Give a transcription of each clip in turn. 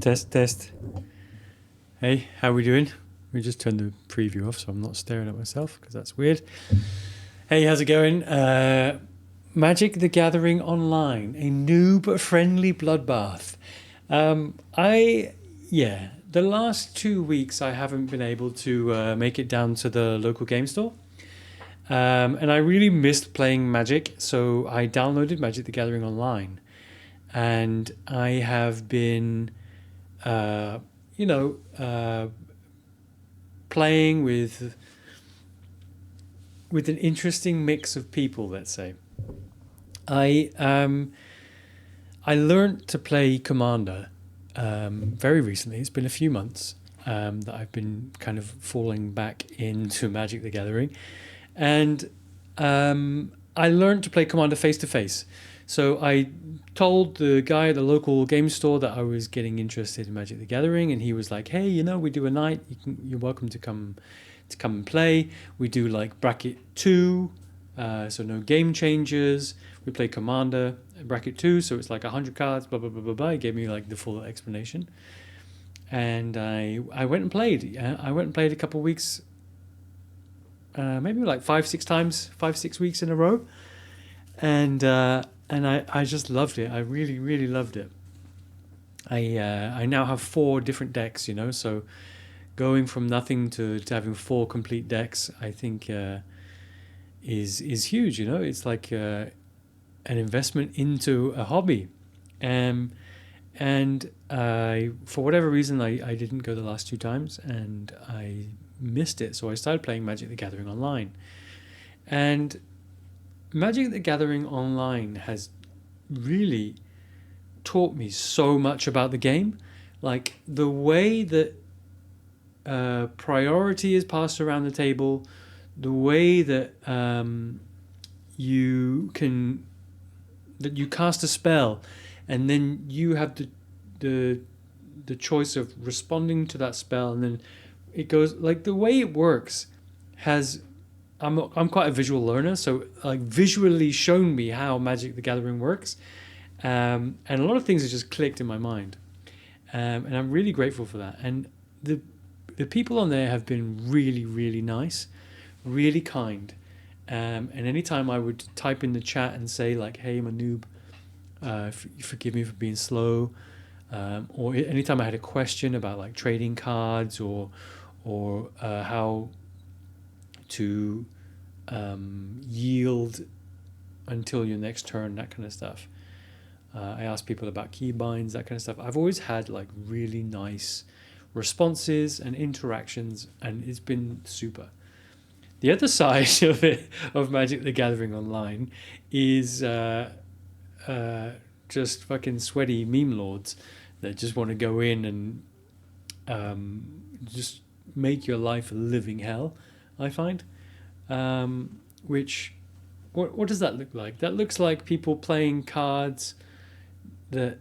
Test, test. Hey, how we doing? We just turned the preview off, so I'm not staring at myself because that's weird. Hey, how's it going? Magic the Gathering Online, a noob-friendly bloodbath. The last 2 weeks I haven't been able to make it down to the local game store. And I really missed playing Magic, so I downloaded Magic the Gathering Online. And I have been playing with an interesting mix of people. Let's say I learned to play Commander very recently. It's been a few months that I've been kind of falling back into Magic the Gathering, and I learned to play Commander face to face. So I told the guy at the local game store that I was getting interested in Magic the Gathering, and he was like, "Hey, we do a night. You're welcome to come and play. We do like bracket 2, so no game changers. We play Commander bracket 2, so it's like 100 cards. Blah blah blah blah blah." He gave me like the full explanation, and I went and played. I went and played a couple of weeks, maybe like 5-6 weeks in a row, and I just loved it. I really, really loved it. I now have 4 different decks, so going from nothing to having 4 complete decks, I think is huge. It's like an investment into a hobby, and for whatever reason I didn't go the last 2 times, and I missed it. So I started playing Magic the Gathering Online, and Magic the Gathering Online has really taught me so much about the game. Like the way that priority is passed around the table, the way that you cast a spell, and then you have the choice of responding to that spell, and then it goes like the way it works has. I'm quite a visual learner, so like visually shown me how Magic the Gathering works, and a lot of things have just clicked in my mind, and I'm really grateful for that. And the people on there have been really, really nice, really kind, and anytime I would type in the chat and say like, "Hey, I'm a noob, forgive me for being slow," or anytime I had a question about like trading cards or how to yield until your next turn, that kind of stuff. I ask people about keybinds, that kind of stuff. I've always had like really nice responses and interactions, and it's been super. The other side of it, of Magic the Gathering Online, is just fucking sweaty meme lords that just want to go in and just make your life a living hell, I find. Which, what does that look like? That looks like people playing cards that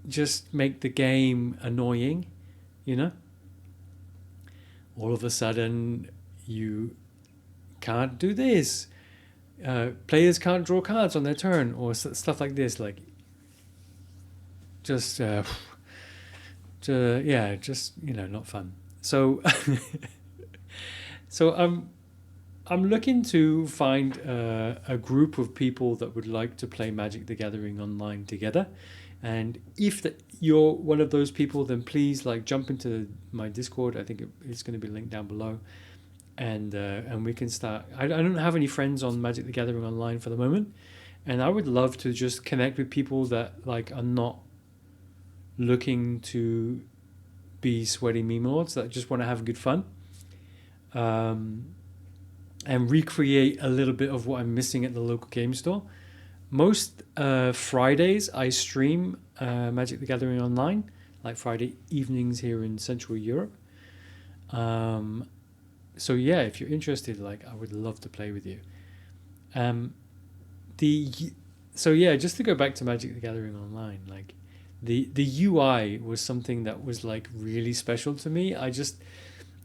just make the game annoying, All of a sudden, you can't do this. Players can't draw cards on their turn, or stuff like this. Like, just, not fun. So. So I'm looking to find a group of people that would like to play Magic the Gathering Online together, and if you're one of those people, then please like jump into my Discord. I think it's going to be linked down below, and we can start. I don't have any friends on Magic the Gathering Online for the moment, and I would love to just connect with people that like are not looking to be sweaty meme lords, that just want to have good fun. And recreate a little bit of what I'm missing at the local game store. Most Fridays I stream Magic the Gathering Online, like Friday evenings here in Central Europe. So yeah, if you're interested, like I would love to play with you. Just to go back to Magic the Gathering Online, like the UI was something that was like really special to me.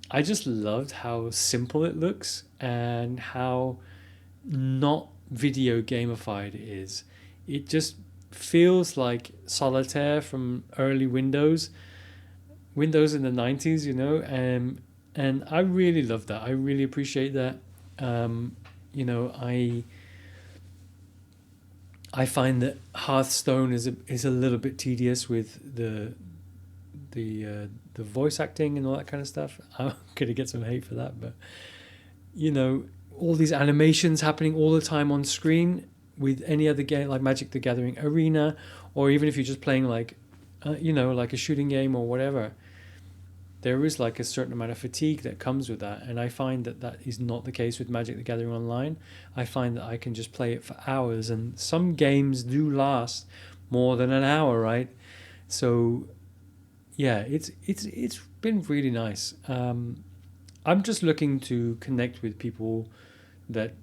I just loved how simple it looks and how not video gamified it is. It just feels like solitaire from early Windows in the 90s, you know, and I really love that. I really appreciate that. You know, I find that Hearthstone is a little bit tedious with the voice acting and all that kind of stuff. I'm gonna get some hate for that, but you know, all these animations happening all the time on screen with any other game like Magic the Gathering Arena, or even if you're just playing like, you know, like a shooting game or whatever, there is like a certain amount of fatigue that comes with that. And I find that that is not the case with Magic the Gathering Online. I find that I can just play it for hours, and some games do last more than an hour, right? So yeah, it's been really nice. I'm just looking to connect with people that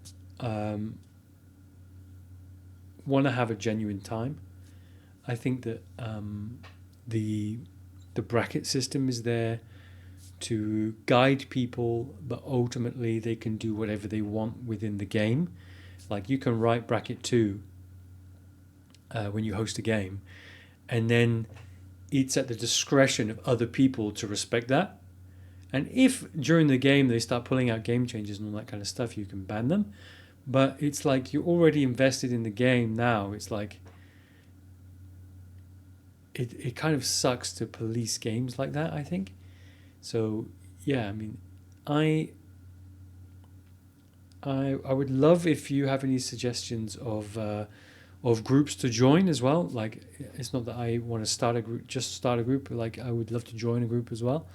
want to have a genuine time. I think that the bracket system is there to guide people, but ultimately they can do whatever they want within the game. Like you can write bracket 2 when you host a game, and then it's at the discretion of other people to respect that. And if during the game they start pulling out game changes and all that kind of stuff, you can ban them. But it's like you're already invested in the game now. It's like it kind of sucks to police games like that, I think. So yeah, I mean, I would love if you have any suggestions of groups to join as well. Like, it's not that I want to start a group, just start a group. Like, I would love to join a group as well.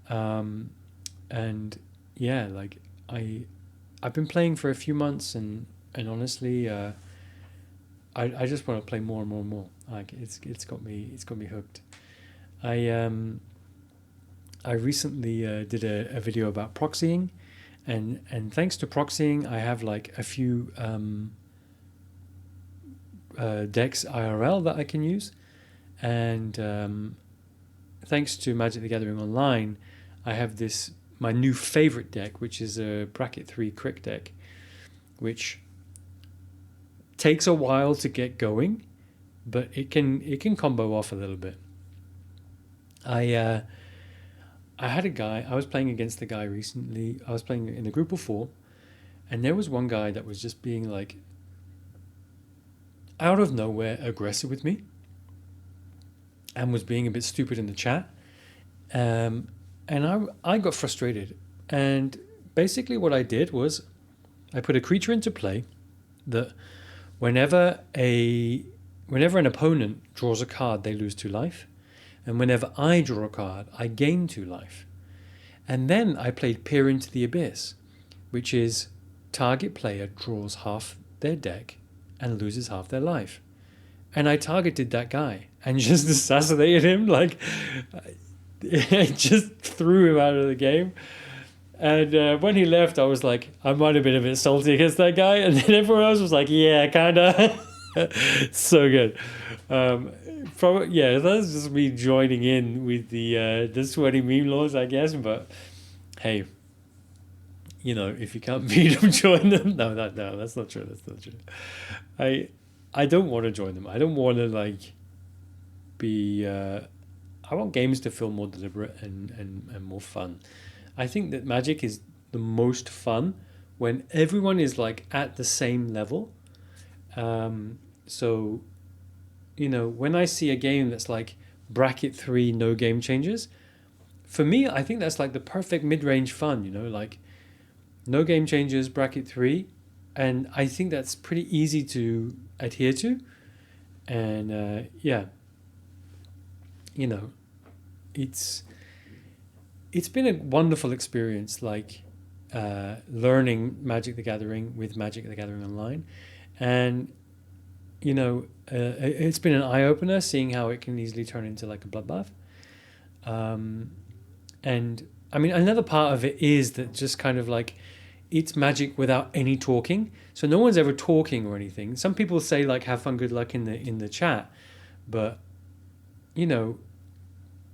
And yeah, like I've been playing for a few months, and honestly, I just want to play more and more and more. Like it's got me hooked. I recently did a video about proxying, and thanks to proxying, I have like a few decks IRL that I can use, and thanks to Magic the Gathering Online, I have my new favorite deck, which is a bracket 3 crick deck, which takes a while to get going, but it can combo off a little bit. I had a guy, I was playing against a guy recently. I was playing in a group of 4, and there was one guy that was just being like out of nowhere aggressive with me, and was being a bit stupid in the chat. And I got frustrated. And basically what I did was I put a creature into play that whenever an opponent draws a card, they lose 2 life. And whenever I draw a card, I gain 2 life. And then I played Peer into the Abyss, which is target player draws half their deck and loses half their life. And I targeted that guy and just assassinated him. Like, I just threw him out of the game. And when he left, I was like, I might have been a bit salty against that guy. And then everyone else was like, yeah, kind of. So good. Yeah, that's just me joining in with the sweaty meme laws, I guess. But hey, you know, if you can't beat them, join them. No, that's not true. That's not true. I don't want to join them. I don't want to like be. I want games to feel more deliberate and more fun. I think that Magic is the most fun when everyone is like at the same level. So, you know, when I see a game that's like bracket 3, no game changes, for me, I think that's like the perfect mid-range fun, you know, like no game changes, bracket 3. And I think that's pretty easy to adhere to. And yeah, you know, it's been a wonderful experience, like learning Magic the Gathering with Magic the Gathering Online. And, you know, it's been an eye-opener seeing how it can easily turn into like a bloodbath. And I mean, another part of it is that just kind of like it's Magic without any talking. So no one's ever talking or anything. Some people say like have fun, good luck in the chat, but you know,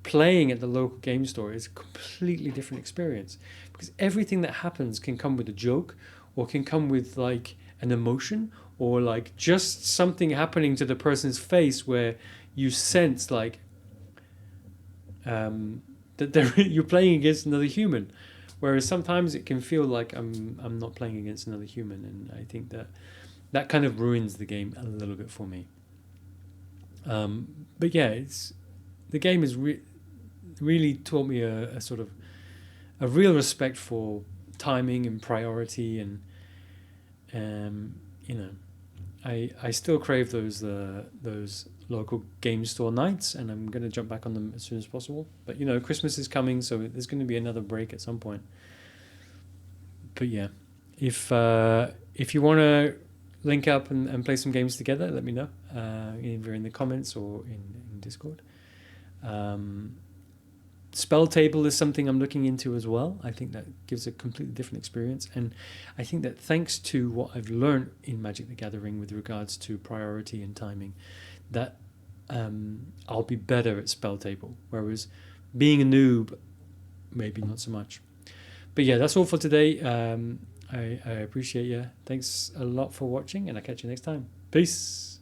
playing at the local game store is a completely different experience, because everything that happens can come with a joke, or can come with like an emotion, or like just something happening to the person's face where you sense like that you're playing against another human, whereas sometimes it can feel like I'm not playing against another human, and I think that kind of ruins the game a little bit for me. But yeah, the game has really taught me a sort of a real respect for timing and priority, and you know, I still crave those local game store nights, and I'm going to jump back on them as soon as possible. But you know, Christmas is coming, so there's going to be another break at some point. But yeah, if you want to link up and play some games together, let me know, either in the comments or in Discord. SpellTable is something I'm looking into as well. I think that gives a completely different experience, and I think that thanks to what I've learned in Magic the Gathering with regards to priority and timing, that I'll be better at SpellTable, whereas being a noob, maybe not so much. But yeah, that's all for today. I appreciate you. Thanks a lot for watching, and I'll catch you next time. Peace.